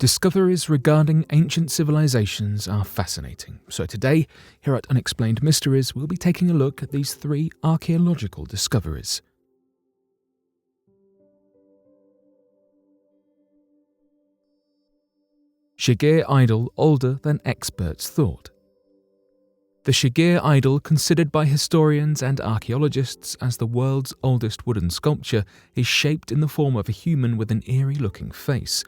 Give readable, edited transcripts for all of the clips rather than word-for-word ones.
Discoveries regarding ancient civilizations are fascinating, so today, here at Unexplained Mysteries, we'll be taking a look at these 3 archaeological discoveries. Shigir Idol older than experts thought. The Shigir Idol, considered by historians and archaeologists as the world's oldest wooden sculpture, is shaped in the form of a human with an eerie-looking face.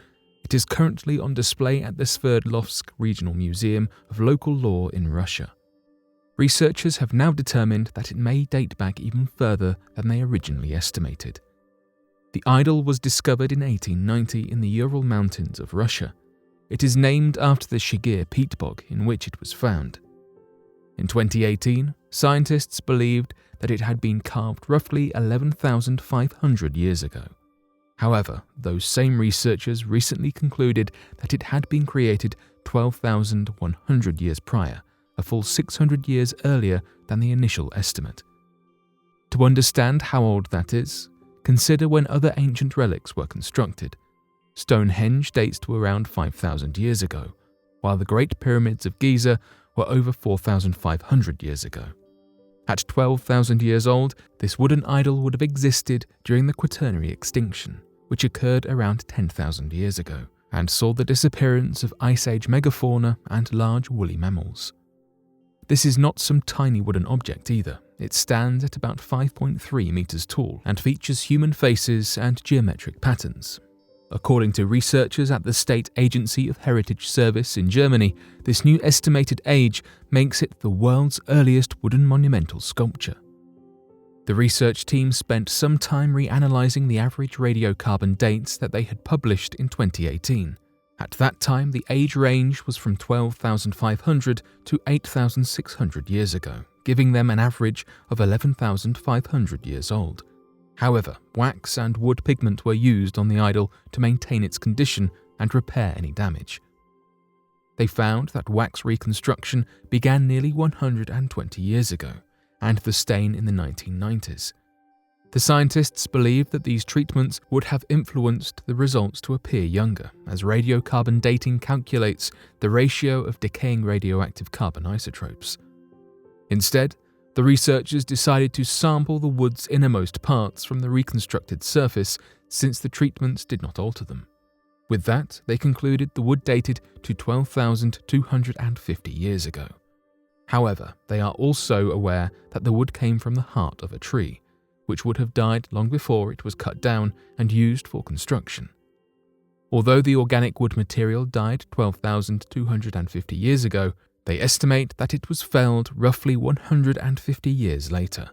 It is currently on display at the Sverdlovsk Regional Museum of Local Law in Russia. Researchers have now determined that it may date back even further than they originally estimated. The idol was discovered in 1890 in the Ural Mountains of Russia. It is named after the Shigir peat bog in which it was found. In 2018, scientists believed that it had been carved roughly 11,500 years ago. However, those same researchers recently concluded that it had been created 12,100 years prior, a full 600 years earlier than the initial estimate. To understand how old that is, consider when other ancient relics were constructed. Stonehenge dates to around 5,000 years ago, while the Great Pyramids of Giza were over 4,500 years ago. At 12,000 years old, this wooden idol would have existed during the Quaternary extinction, which occurred around 10,000 years ago, and saw the disappearance of Ice Age megafauna and large woolly mammals. This is not some tiny wooden object either. It stands at about 5.3 meters tall and features human faces and geometric patterns. According to researchers at the State Agency of Heritage Service in Germany, this new estimated age makes it the world's earliest wooden monumental sculpture. The research team spent some time reanalyzing the average radiocarbon dates that they had published in 2018. At that time, the age range was from 12,500 to 8,600 years ago, giving them an average of 11,500 years old. However, wax and wood pigment were used on the idol to maintain its condition and repair any damage. They found that wax reconstruction began nearly 120 years ago, and the stain in the 1990s. The scientists believe that these treatments would have influenced the results to appear younger, as radiocarbon dating calculates the ratio of decaying radioactive carbon isotopes. Instead, the researchers decided to sample the wood's innermost parts from the reconstructed surface, since the treatments did not alter them. With that, they concluded the wood dated to 12,250 years ago. However, they are also aware that the wood came from the heart of a tree, which would have died long before it was cut down and used for construction. Although the organic wood material died 12,250 years ago, they estimate that it was felled roughly 150 years later.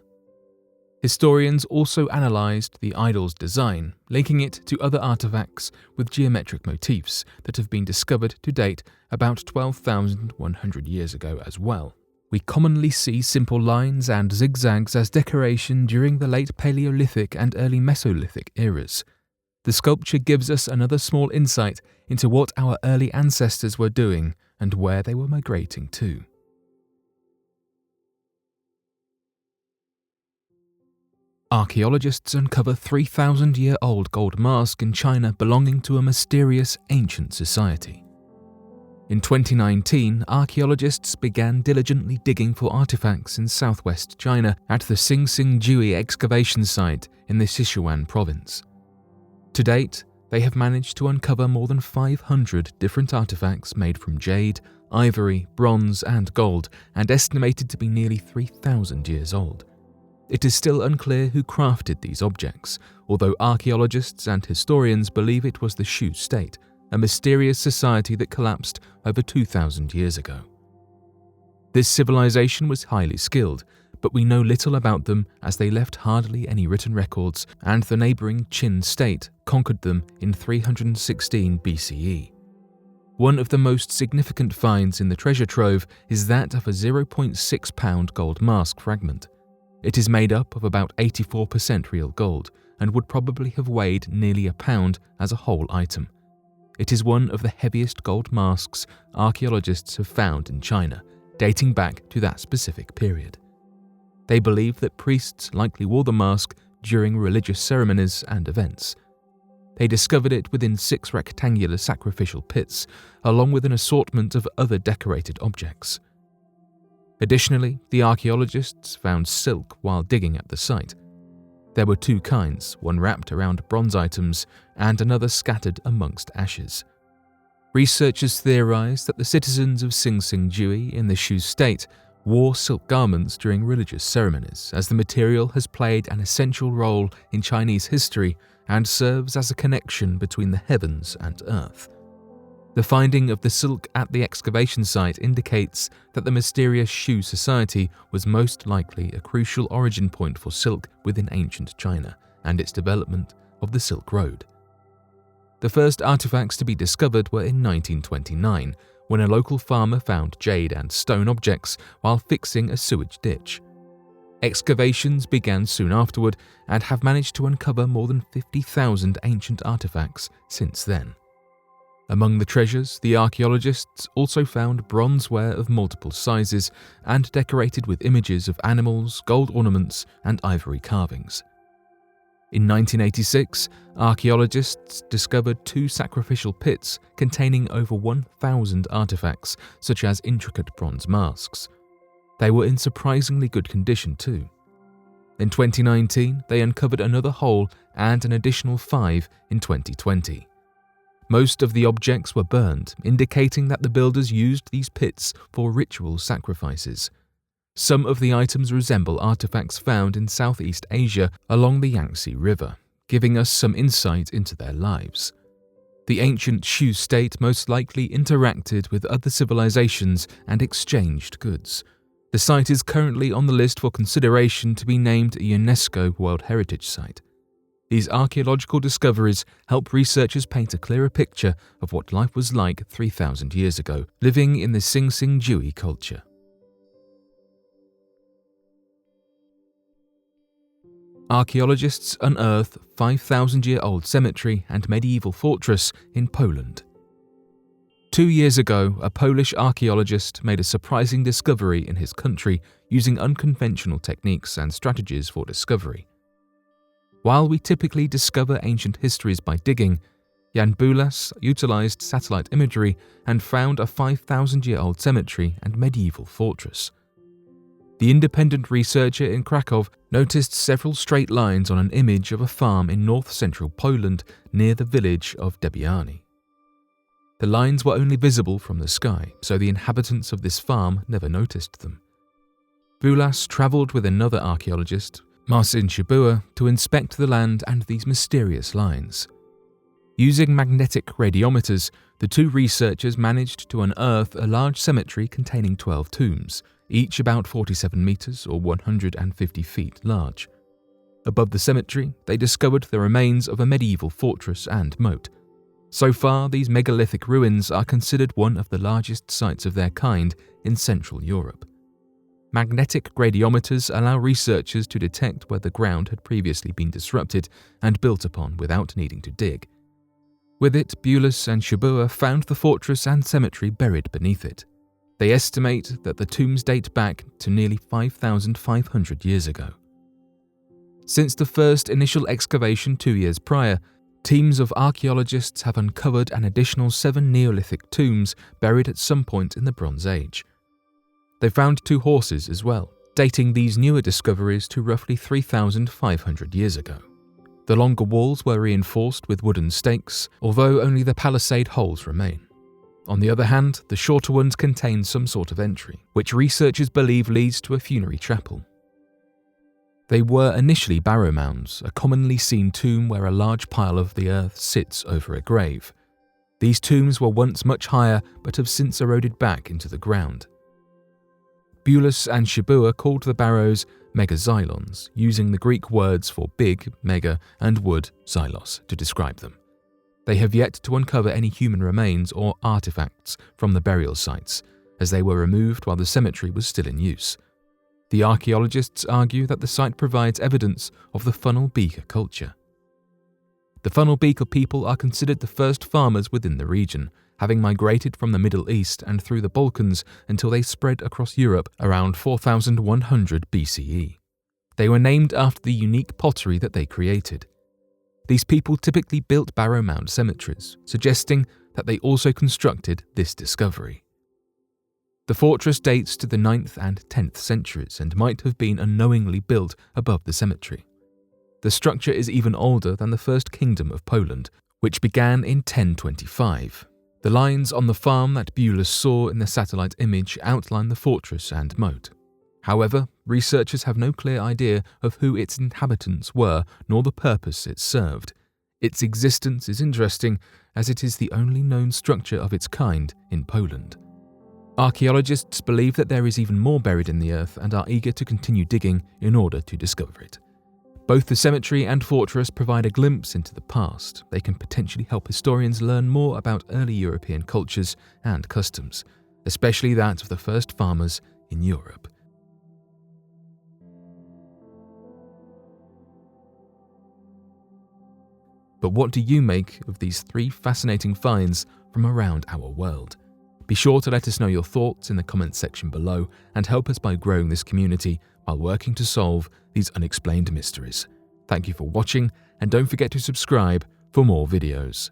Historians also analysed the idol's design, linking it to other artefacts with geometric motifs that have been discovered to date about 12,100 years ago as well. We commonly see simple lines and zigzags as decoration during the late Paleolithic and early Mesolithic eras. The sculpture gives us another small insight into what our early ancestors were doing and where they were migrating to. Archaeologists uncover 3,000-year-old gold mask in China belonging to a mysterious ancient society. In 2019, archaeologists began diligently digging for artifacts in southwest China at the Xingxing excavation site in the Sichuan province. To date, they have managed to uncover more than 500 different artifacts made from jade, ivory, bronze, and gold, and estimated to be nearly 3,000 years old. It is still unclear who crafted these objects, although archaeologists and historians believe it was the Shu state, a mysterious society that collapsed over 2,000 years ago. This civilization was highly skilled, but we know little about them as they left hardly any written records, and the neighbouring Qin state conquered them in 316 BCE. One of the most significant finds in the treasure trove is that of a 0.6-pound gold mask fragment. It is made up of about 84% real gold and would probably have weighed nearly a pound as a whole item. It is one of the heaviest gold masks archaeologists have found in China, dating back to that specific period. They believe that priests likely wore the mask during religious ceremonies and events. They discovered it within 6 rectangular sacrificial pits, along with an assortment of other decorated objects. Additionally, the archaeologists found silk while digging at the site. There were 2 kinds, one wrapped around bronze items and another scattered amongst ashes. Researchers theorized that the citizens of Xinxingjui in the Shu state wore silk garments during religious ceremonies, as the material has played an essential role in Chinese history and serves as a connection between the heavens and earth. The finding of the silk at the excavation site indicates that the mysterious Shu society was most likely a crucial origin point for silk within ancient China and its development of the Silk Road. The first artifacts to be discovered were in 1929, when a local farmer found jade and stone objects while fixing a sewage ditch. Excavations began soon afterward and have managed to uncover more than 50,000 ancient artifacts since then. Among the treasures, the archaeologists also found bronzeware of multiple sizes and decorated with images of animals, gold ornaments, and ivory carvings. In 1986, archaeologists discovered 2 sacrificial pits containing over 1,000 artifacts, such as intricate bronze masks. They were in surprisingly good condition too. In 2019, they uncovered another hole and an additional 5 in 2020. Most of the objects were burned, indicating that the builders used these pits for ritual sacrifices. Some of the items resemble artifacts found in Southeast Asia along the Yangtze River, giving us some insight into their lives. The ancient Shu state most likely interacted with other civilizations and exchanged goods. The site is currently on the list for consideration to be named a UNESCO World Heritage Site. These archaeological discoveries help researchers paint a clearer picture of what life was like 3,000 years ago, living in the Xinxingjui culture. Archaeologists unearth 5,000-year-old cemetery and medieval fortress in Poland. 2 years ago, a Polish archaeologist made a surprising discovery in his country using unconventional techniques and strategies for discovery. While we typically discover ancient histories by digging, Jan Bulas utilized satellite imagery and found a 5,000-year-old cemetery and medieval fortress. The independent researcher in Krakow noticed several straight lines on an image of a farm in north-central Poland near the village of Debiani. The lines were only visible from the sky, so the inhabitants of this farm never noticed them. Bulas traveled with another archaeologist, Marcin Shibua, to inspect the land and these mysterious lines. Using magnetic radiometers, the 2 researchers managed to unearth a large cemetery containing 12 tombs, each about 47 meters or 150 feet large. Above the cemetery, they discovered the remains of a medieval fortress and moat. So far, these megalithic ruins are considered one of the largest sites of their kind in Central Europe. Magnetic radiometers allow researchers to detect where the ground had previously been disrupted and built upon without needing to dig. With it, Bulas and Shibua found the fortress and cemetery buried beneath it. They estimate that the tombs date back to nearly 5,500 years ago. Since the first initial excavation 2 years prior, teams of archaeologists have uncovered an additional 7 Neolithic tombs buried at some point in the Bronze Age. They found 2 horses as well, dating these newer discoveries to roughly 3,500 years ago. The longer walls were reinforced with wooden stakes, although only the palisade holes remain. On the other hand, the shorter ones contain some sort of entry, which researchers believe leads to a funerary chapel. They were initially barrow mounds, a commonly seen tomb where a large pile of the earth sits over a grave. These tombs were once much higher but have since eroded back into the ground. Bulas and Shibua called the barrows megaxylons, using the Greek words for big, mega, and wood, xylos, to describe them. They have yet to uncover any human remains or artifacts from the burial sites, as they were removed while the cemetery was still in use. The archaeologists argue that the site provides evidence of the funnel beaker culture. The funnel beaker people are considered the first farmers within the region, having migrated from the Middle East and through the Balkans until they spread across Europe around 4100 BCE. They were named after the unique pottery that they created. These people typically built barrow mound cemeteries, suggesting that they also constructed this discovery. The fortress dates to the 9th and 10th centuries and might have been unknowingly built above the cemetery. The structure is even older than the First Kingdom of Poland, which began in 1025. The lines on the farm that Buller saw in the satellite image outline the fortress and moat. However, researchers have no clear idea of who its inhabitants were nor the purpose it served. Its existence is interesting as it is the only known structure of its kind in Poland. Archaeologists believe that there is even more buried in the earth and are eager to continue digging in order to discover it. Both the cemetery and fortress provide a glimpse into the past. They can potentially help historians learn more about early European cultures and customs, especially that of the first farmers in Europe. But what do you make of these 3 fascinating finds from around our world? Be sure to let us know your thoughts in the comments section below and help us by growing this community while working to solve these unexplained mysteries. Thank you for watching, and don't forget to subscribe for more videos.